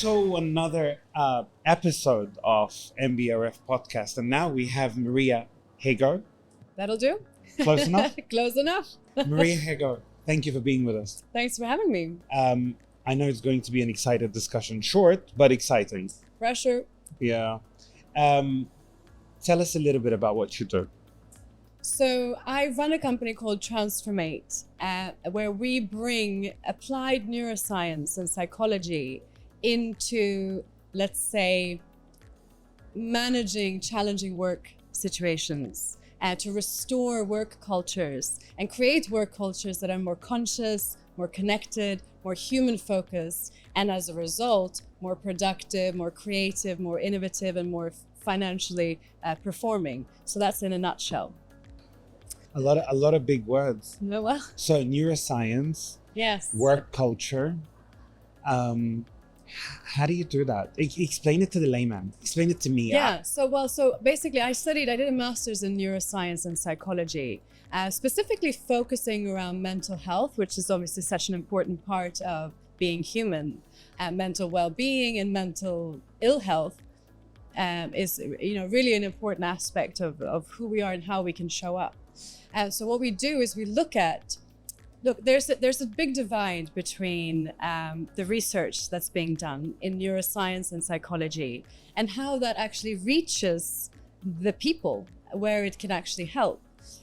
So another episode of MBRF podcast, and now we have Maria Hagar. That'll do. Close enough? Close enough. Maria Hagar, thank you for being with us. Thanks for having me. I know it's going to be an excited discussion, short but exciting. Pressure. Yeah. Tell us a little bit about what you do. So I run a company called Transformate, where we bring applied neuroscience and psychology into, let's say, managing challenging work situations, to restore work cultures and create work cultures that are more conscious, more connected, more human focused, and as a result, more productive, more creative, more innovative, and more financially performing. So that's in a nutshell. A lot of big words. No, well, So neuroscience, yes. work culture. How do you do that? Explain it to the layman. Explain it to me. Yeah. So basically, I did a master's in neuroscience and psychology, specifically focusing around mental health, which is obviously such an important part of being human. Mental well-being and mental ill health is, really an important aspect of who we are and how we can show up. And so what we do is we look, there's a big divide between the research that's being done in neuroscience and psychology and how that actually reaches the people where it can actually help.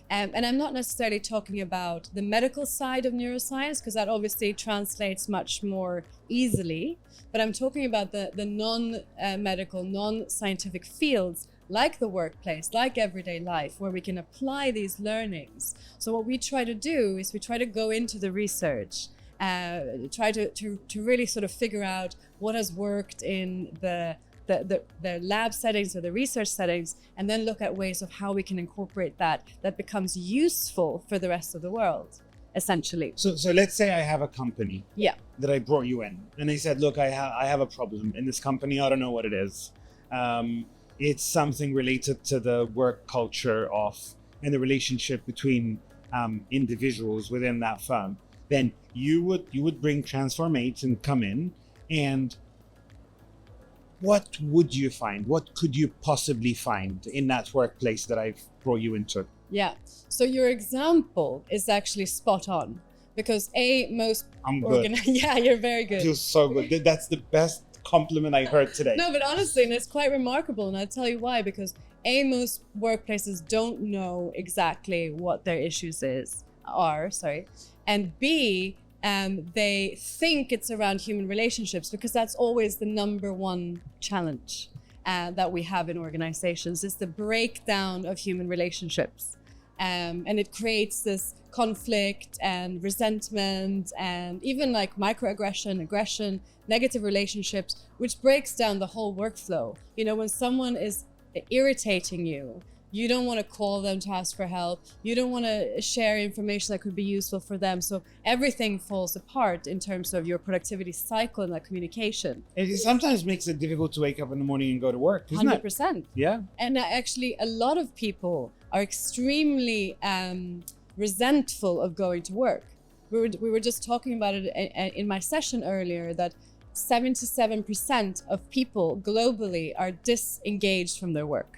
And I'm not necessarily talking about the medical side of neuroscience, because that obviously translates much more easily, but I'm talking about the non-medical, non-scientific fields like the workplace, like everyday life, where we can apply these learnings. So what we try to do is we try to go into the research, try to really sort of figure out what has worked in the lab settings or the research settings, and then look at ways of how we can incorporate that becomes useful for the rest of the world, essentially. So let's say I have a company. Yeah. That I brought you in, and they said, look, I have a problem in this company. I don't know what it is. It's something related to the work culture and the relationship between individuals within that firm. Then you would bring Transformate and come in, and what would you find? What could you possibly find in that workplace that I've brought you into? Yeah. So your example is actually spot on, because I'm good. Yeah, you're very I good. feel so good. That's the best compliment I heard today. No, but honestly, and it's quite remarkable, and I'll tell you why. Because most workplaces don't know exactly what their issues are, and B, they think it's around human relationships, because that's always the number one challenge that we have in organizations, is the breakdown of human relationships. And it creates this conflict and resentment and even like microaggression, aggression, negative relationships, which breaks down the whole workflow. When someone is irritating you, you don't want to call them to ask for help. You don't want to share information that could be useful for them. So everything falls apart in terms of your productivity cycle and that communication. It sometimes makes it difficult to wake up in the morning and go to work, isn't 100%. it? Yeah. And actually, a lot of people are extremely resentful of going to work. We were just talking about it in my session earlier, that 77% of people globally are disengaged from their work.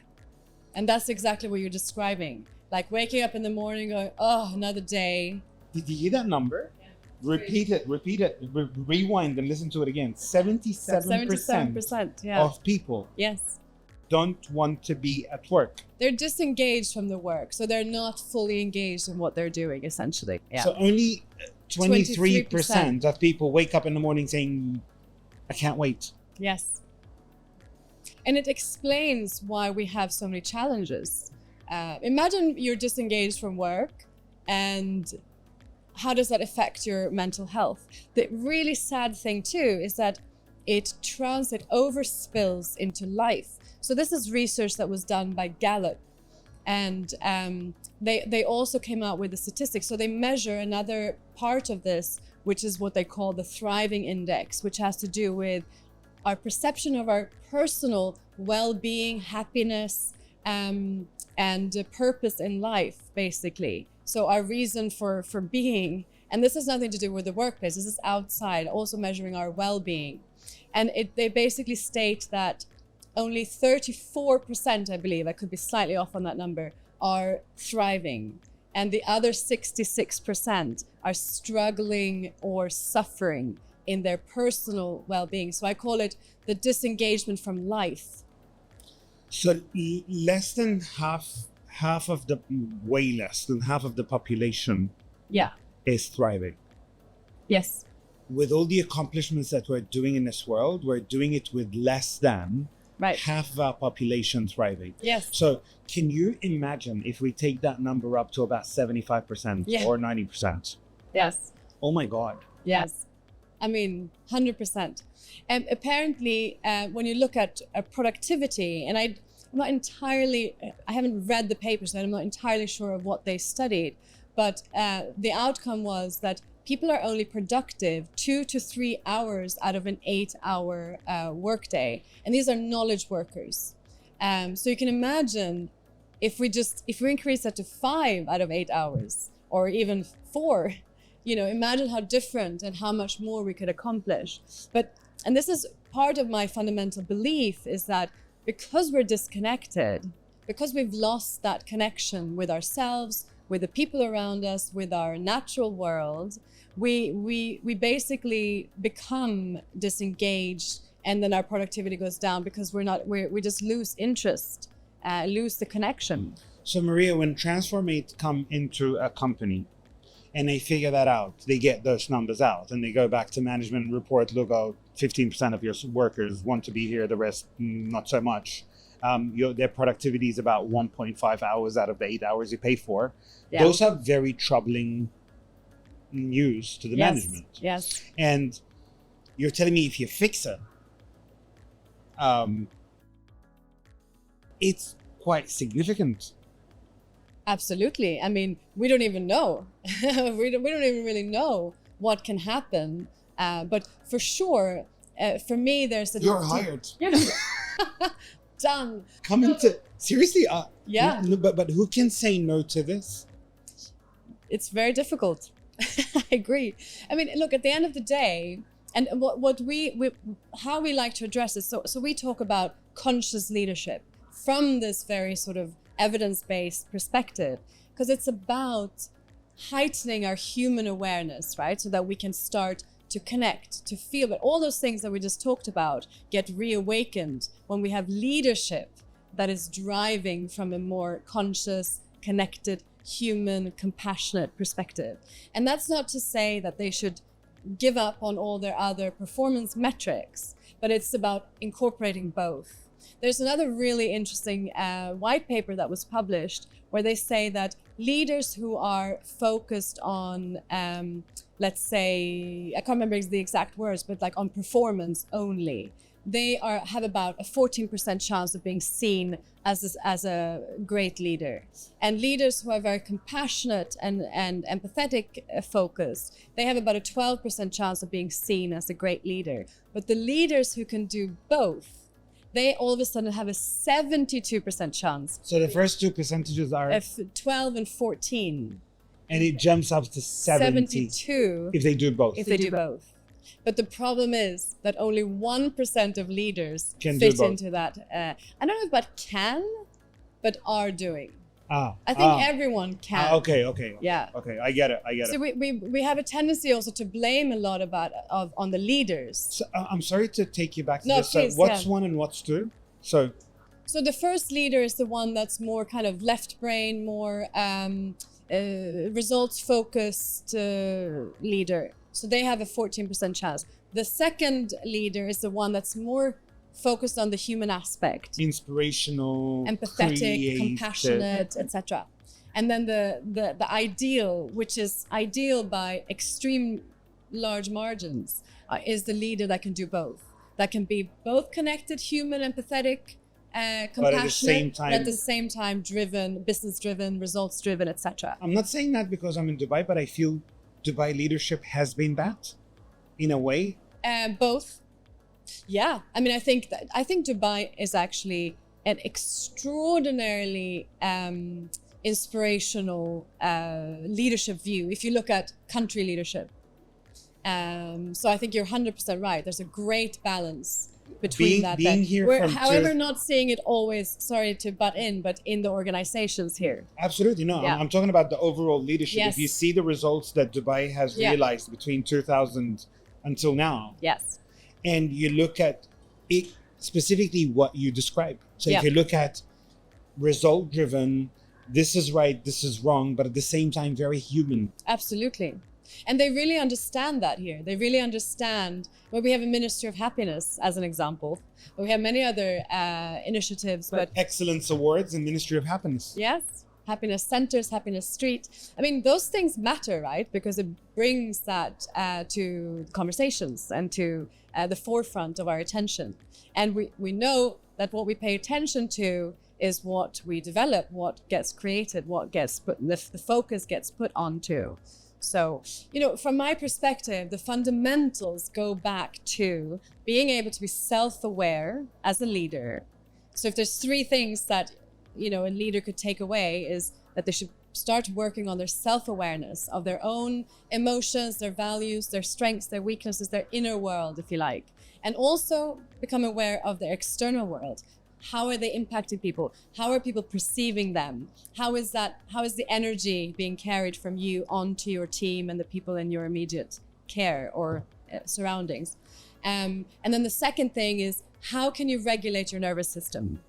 And that's exactly what you're describing. Like waking up in the morning going, oh, another day. Did you hear that number? Yeah. Repeat it, rewind and listen to it again. 77% yeah. of people Yes. don't want to be at work. They're disengaged from the work. So they're not fully engaged in what they're doing, essentially. Yeah. So only 23% of people wake up in the morning saying, I can't wait. Yes. And it explains why we have so many challenges. Imagine you're disengaged from work, and how does that affect your mental health? The really sad thing too is that it overspills into life. So this is research that was done by Gallup, and they also came out with the statistics. So they measure another part of this, which is what they call the Thriving Index, which has to do with our perception of our personal well-being, happiness, and purpose in life, basically. So our reason for being And this has nothing to do with the workplace. This is outside, also measuring our well-being. And they basically state that only 34%, I believe, I could be slightly off on that number, are thriving. And the other 66% are struggling or suffering in their personal well-being. So I call it the disengagement from life. So less than half of the, way less than half of the population Yeah. is thriving. Yes. With all the accomplishments that we're doing in this world, we're doing it with less than Right. half of our population thriving. Yes. So can you imagine if we take that number up to about 75% Yeah. or 90%? Yes. Oh my God. Yes. I mean, 100%. And apparently, when you look at productivity, and I'm not entirely, I haven't read the papers, and I'm not entirely sure of what they studied, but the outcome was that people are only productive 2 to 3 hours out of an 8-hour workday. And these are knowledge workers. So you can imagine if we increase that to 5 out of 8 hours, or even 4, imagine how different and how much more we could accomplish. And this is part of my fundamental belief, is that because we're disconnected, because we've lost that connection with ourselves, with the people around us, with our natural world, we basically become disengaged, and then our productivity goes down because we just lose interest, lose the connection. So Maria, when Transformate come into a company and they figure that out, they get those numbers out and they go back to management report, look out, 15% of your workers want to be here, the rest not so much. Their productivity is about 1.5 hours out of the 8 hours you pay for. Yeah. Those are very troubling news to the management. Yes. And you're telling me if you fix it, it's quite significant. Absolutely. I mean, we don't even know. we don't even really know what can happen. But for sure, for me, there's a... You're hired. Done. Come into... Seriously? Yeah. No, but who can say no to this? It's very difficult. I agree. I mean, look, at the end of the day, and how we like to address it. So we talk about conscious leadership from this very sort of evidence-based perspective, because it's about heightening our human awareness, right? So that we can start to connect, to feel, but all those things that we just talked about get reawakened when we have leadership that is driving from a more conscious, connected, human, compassionate perspective. And that's not to say that they should give up on all their other performance metrics, but it's about incorporating both. There's another really interesting white paper that was published where they say that leaders who are focused on, let's say, I can't remember the exact words, but like on performance only, they have about a 14% chance of being seen as a great leader. And leaders who are very compassionate and empathetic focused, they have about a 12% chance of being seen as a great leader. But the leaders who can do both, they all of a sudden have a 72% chance. So the first two percentages are... 12 and 14. And it jumps up to 72 if they do both. If they do both. But the problem is that only 1% of leaders Can fit do both. into that. I don't know about can, but are doing. I I think everyone can. Okay. Yeah. Okay, I get it. So we have a tendency also to blame a lot on the leaders. So, I'm sorry to take you back to No, this. please, What's yeah. one and what's two? So the first leader is the one that's more kind of left brain, more results focused leader. So they have a 14% chance. The second leader is the one that's more focused on the human aspect, inspirational, empathetic, creative. compassionate, etc. And then the ideal, which is ideal by extreme large margins, is the leader that can do both. That can be both connected, human, empathetic, compassionate, but at the same time driven, business driven, results driven, etc. I'm not saying that because I'm in Dubai, but I feel Dubai leadership has been that, in a way. Both. Yeah, I mean, I think Dubai is actually an extraordinarily inspirational leadership view. If you look at country leadership, so I think you're 100% right. There's a great balance between being here we're, from however, not seeing it always. Sorry to butt in, but in the organizations here. Absolutely. No, Yeah. I'm talking about the overall leadership. Yes. If you see the results that Dubai has Yeah. realized between 2000 until now, Yes. and you look at it specifically what you describe. So Yeah. if you look at result driven, this is right, this is wrong, but at the same time, very human. Absolutely. And they really understand that here. They really understand. Well, we have a Ministry of Happiness, as an example. But we have many other initiatives. But Excellence Awards and Ministry of Happiness. yes, happiness centers, happiness street. I mean, those things matter, right? Because it brings that to conversations and to the forefront of our attention. And we know that what we pay attention to is what we develop, what gets created, what gets put, the focus gets put onto. So, from my perspective, the fundamentals go back to being able to be self-aware as a leader. So if there's three things that, a leader could take away, is that they should start working on their self-awareness of their own emotions, their values, their strengths, their weaknesses, their inner world, if you like, and also become aware of their external world. How are they impacting people? How are people perceiving them? How is the energy being carried from you onto your team and the people in your immediate care or surroundings? And then the second thing is, how can you regulate your nervous system?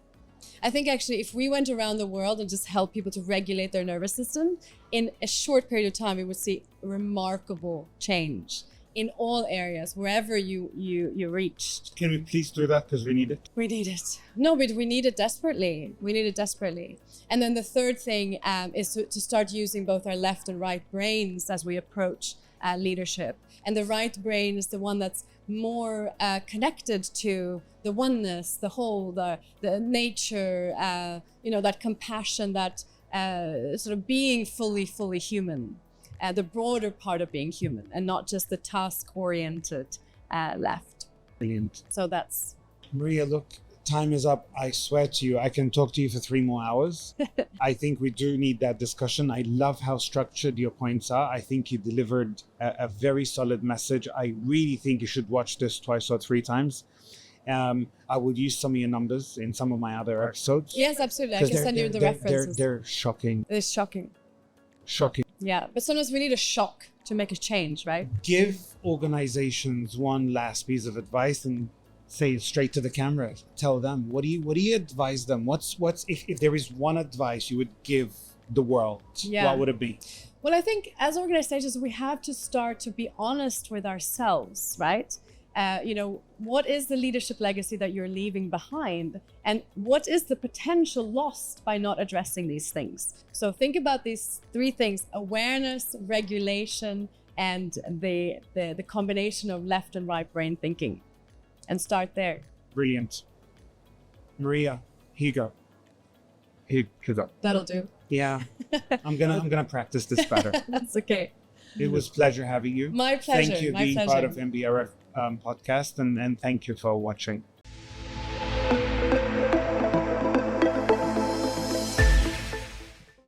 I think actually if we went around the world and just helped people to regulate their nervous system, in a short period of time, we would see remarkable change in all areas, wherever you reached. Can we please do that, because we need it? We need it. No, but we need it desperately. We need it desperately. And then the third thing is to start using both our left and right brains as we approach leadership. And the right brain is the one that's more connected to the oneness, the whole, the nature, that compassion, that sort of being fully human. The broader part of being human, and not just the task-oriented left. Brilliant. So that's... Maria, look, time is up. I swear to you, I can talk to you for 3 more hours. I think we do need that discussion. I love how structured your points are. I think you delivered a very solid message. I really think you should watch this 2 or 3 times. I would use some of your numbers in some of my other episodes. Yes, absolutely. I can send you the references. They're shocking. It's shocking. Shocking. Yeah, but sometimes we need a shock to make a change, right? Give organizations one last piece of advice and say it straight to the camera. Tell them, what do you advise them? What's if there is one advice you would give the world, what would it be? Well, I think as organizations, we have to start to be honest with ourselves, right? What is the leadership legacy that you're leaving behind? And what is the potential lost by not addressing these things? So think about these 3 things: awareness, regulation, and the combination of left and right brain thinking. And start there. Brilliant. Maria, here you go. Here you go. That'll do. Yeah. I'm gonna practice this better. That's okay. It was a pleasure having you. My pleasure. Thank you for being part of MBRF podcast, and thank you for watching.